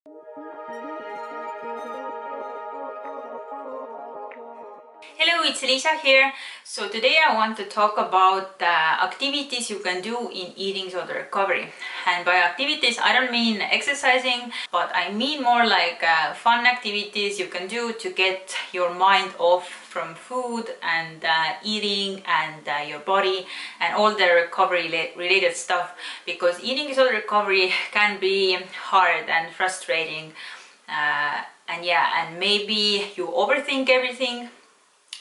Hello, it's Lisa here. So today I want to talk about activities you can do in eating disorder recovery. And by activities, I don't mean exercising, but I mean more like fun activities you can do to get your mind off from food and eating and your body and all the recovery related stuff, because eating disorder recovery can be hard and frustrating. And maybe you overthink everything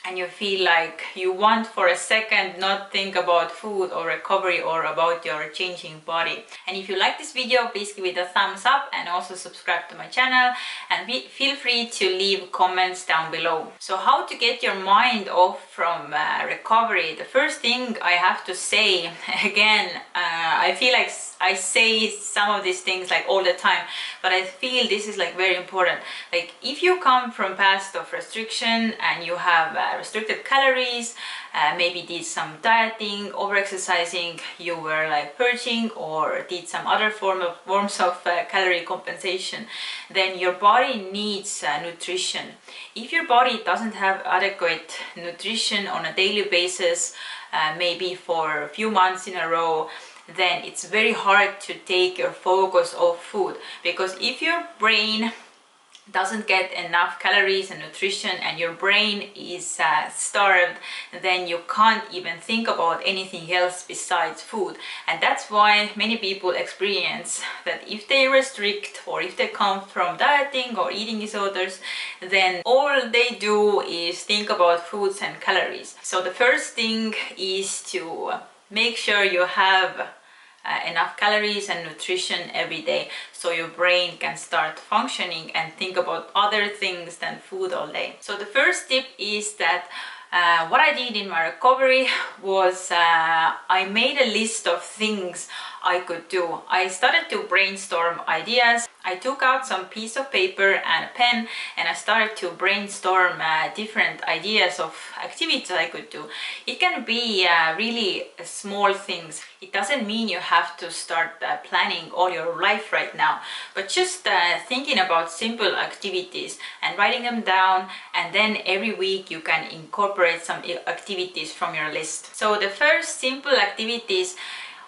and you feel like you want for a second not think about food or recovery or about your changing body. And if you like this video, please give it a thumbs up and also subscribe to my channel, and feel free to leave comments down below. So how to get your mind off from recovery? The first thing I have to say, again, I feel like I say some of these things like all the time, but I feel this is like very important. Like if you come from past of restriction and you have restricted calories, maybe did some dieting, over exercising, you were like purging or did some other forms of calorie compensation, then your body needs nutrition. If your body doesn't have adequate nutrition on a daily basis, maybe for a few months in a row, then it's very hard to take your focus off food. Because if your brain doesn't get enough calories and nutrition and your brain is starved, then you can't even think about anything else besides food. And that's why many people experience that if they restrict or if they come from dieting or eating disorders, then all they do is think about foods and calories. So the first thing is to make sure you have enough calories and nutrition every day, so your brain can start functioning and think about other things than food all day. So the first tip is that what I did in my recovery was I made a list of things I could do. I started to brainstorm ideas. I took out some piece of paper and a pen and I started to brainstorm different ideas of activities I could do. It can be really small things. It doesn't mean you have to start planning all your life right now, but just thinking about simple activities and writing them down, and then every week you can incorporate some activities from your list. So the first simple activities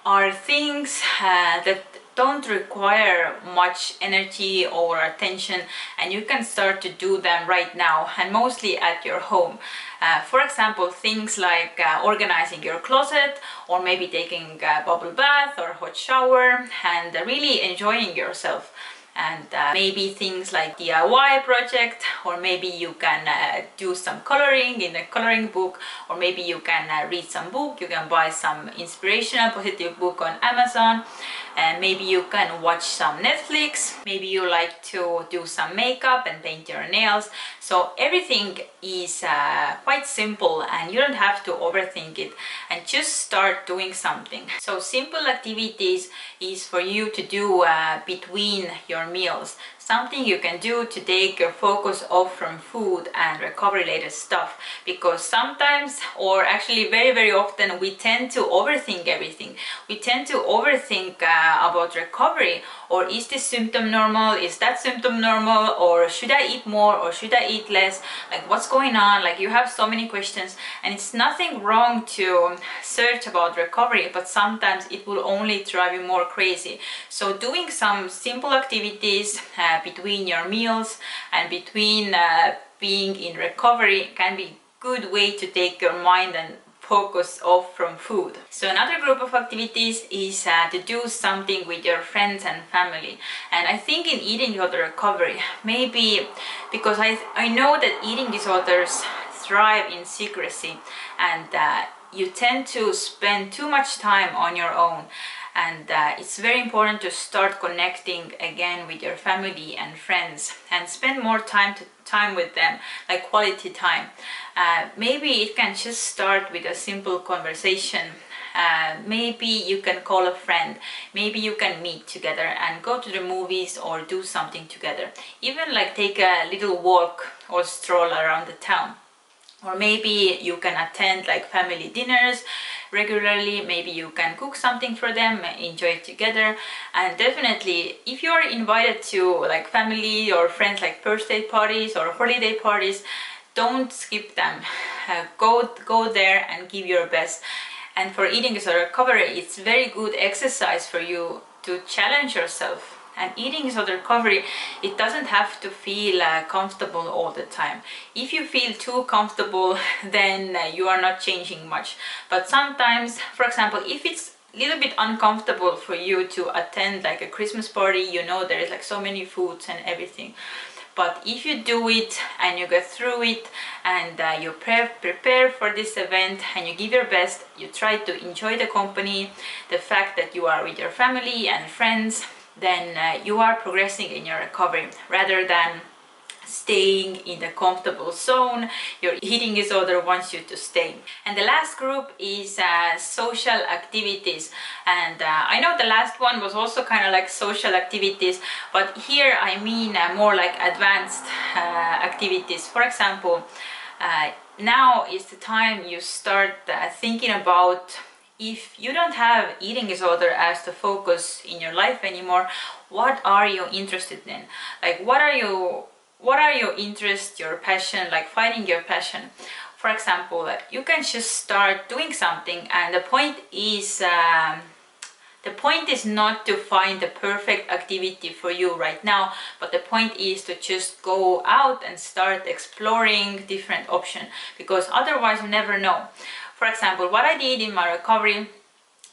are things that don't require much energy or attention, and you can start to do them right now, and mostly at your home. For example, things like organizing your closet, or maybe taking a bubble bath or hot shower and really enjoying yourself. And maybe things like DIY project, or maybe you can do some coloring in a coloring book, or maybe you can read some book. You can buy some inspirational positive book on Amazon, and maybe you can watch some Netflix. Maybe you like to do some makeup and paint your nails. So everything is quite simple and you don't have to overthink it, and just start doing something. So simple activities is for you to do between your meals, something you can do to take your focus off from food and recovery related stuff. Because sometimes, or actually very often, we tend to overthink everything. We tend to overthink about recovery, or is this symptom normal, is that symptom normal, or should I eat more or should I eat less, like what's going on. Like you have so many questions, and it's nothing wrong to search about recovery, but sometimes it will only drive you more crazy. So doing some simple activities between your meals and between being in recovery can be a good way to take your mind and focus off from food. So another group of activities is to do something with your friends and family. And I think in eating disorder recovery, maybe because I know that eating disorders thrive in secrecy, and you tend to spend too much time on your own. And it's very important to start connecting again with your family and friends and spend more time with them, like quality time. Maybe it can just start with a simple conversation. Maybe you can call a friend, maybe you can meet together and go to the movies or do something together. Even like take a little walk or stroll around the town. Or maybe you can attend like family dinners, regularly. Maybe you can cook something for them, enjoy it together. And definitely if you are invited to like family or friends, like birthday parties or holiday parties, don't skip them. Go there and give your best. And for eating disorder recovery, it's very good exercise for you to challenge yourself. And eating disorder recovery, it doesn't have to feel comfortable all the time. If you feel too comfortable, then you are not changing much. But sometimes, for example, if it's a little bit uncomfortable for you to attend like a Christmas party, you know, there is like so many foods and everything. But if you do it and you get through it and you prepare for this event and you give your best, you try to enjoy the company, the fact that you are with your family and friends, then you are progressing in your recovery rather than staying in the comfortable zone your eating disorder wants you to stay. And the last group is social activities. And I know the last one was also kind of like social activities, but here I mean more like advanced activities. For example, now is the time you start thinking about, if you don't have eating disorder as the focus in your life anymore, what are you interested in? Like what are your interests, your passion, like finding your passion? For example, you can just start doing something, and the point is not to find the perfect activity for you right now, but the point is to just go out and start exploring different options, because otherwise you never know. For example, what I did in my recovery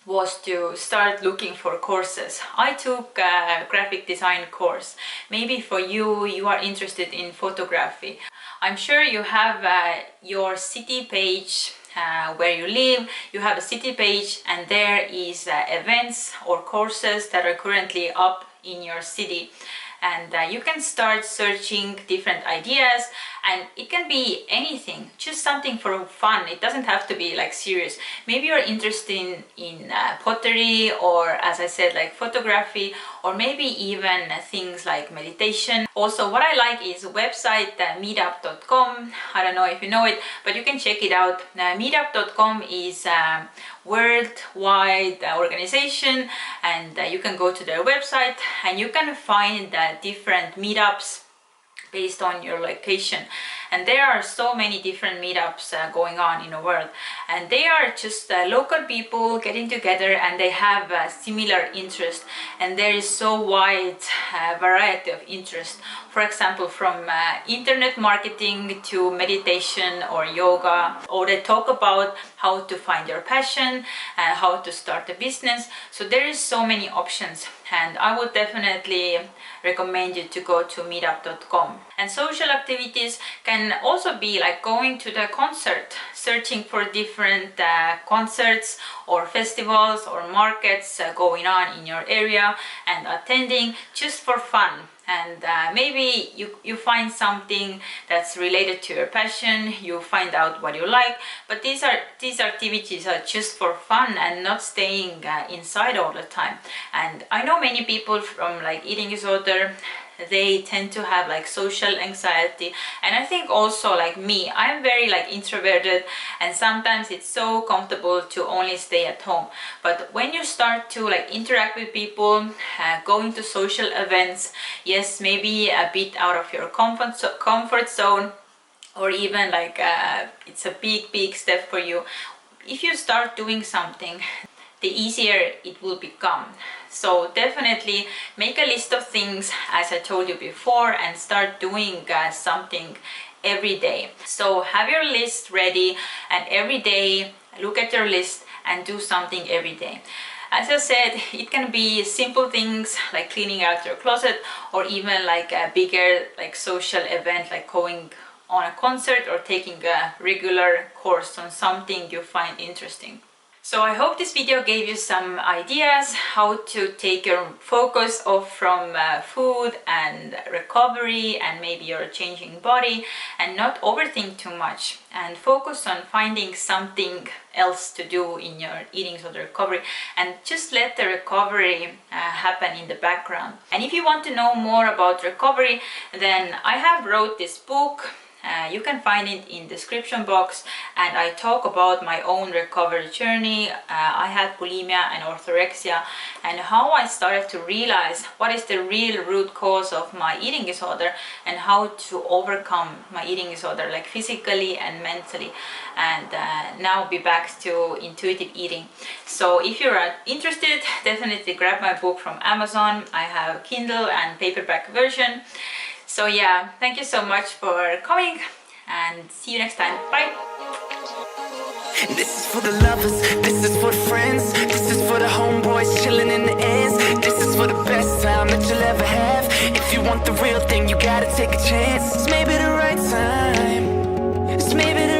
was to start looking for courses. I took a graphic design course. Maybe for you, you are interested in photography. I'm sure you have your city page where you live. You have a city page, and there is events or courses that are currently up in your city. And you can start searching different ideas, and it can be anything, just something for fun. It doesn't have to be like serious. Maybe you're interested in pottery, or as I said, like photography, or maybe even things like meditation. Also, what I like is a website, meetup.com. I don't know if you know it, but you can check it out. Meetup.com is a worldwide organization, and you can go to their website and you can find different meetups based on your location. And there are so many different meetups going on in the world, and they are just local people getting together, and they have a similar interest, and there is so wide variety of interest. For example, from internet marketing to meditation or yoga, or they talk about how to find your passion and how to start a business. So there is so many options, and I would definitely recommend you to go to meetup.com. And social activities can also be like going to the concert, searching for different concerts or festivals or markets going on in your area and attending just for fun. And maybe you find something that's related to your passion, you find out what you like, but these activities are just for fun and not staying inside all the time. And I know many people from like eating disorder, they tend to have like social anxiety, and I think also like me, I'm very like introverted, and sometimes it's so comfortable to only stay at home. But when you start to like interact with people, going to social events, yes, maybe a bit out of your comfort zone, or even like it's a big step for you. If you start doing something, the easier it will become. So definitely make a list of things, as I told you before, and start doing something every day. So have your list ready, and every day look at your list and do something every day. As I said, it can be simple things like cleaning out your closet, or even like a bigger like social event, like going on a concert or taking a regular course on something you find interesting. So I hope this video gave you some ideas how to take your focus off from food and recovery and maybe your changing body, and not overthink too much, and focus on finding something else to do in your eating disorder recovery, and just let the recovery happen in the background. And if you want to know more about recovery, then I have wrote this book. You can find it in description box, and I talk about my own recovery journey. I had bulimia and orthorexia, and how I started to realize what is the real root cause of my eating disorder and how to overcome my eating disorder, like physically and mentally, and now be back to intuitive eating. So if you're interested, definitely grab my book from Amazon. I have Kindle and paperback version. So yeah, thank you so much for coming, and see you next time. Bye. This is for the lovers, this is for the friends, this is for the homeboys chilling in the ends. This is for the best time that you'll ever have. If you want the real thing, you gotta take a chance. It's maybe the right time, it's maybe the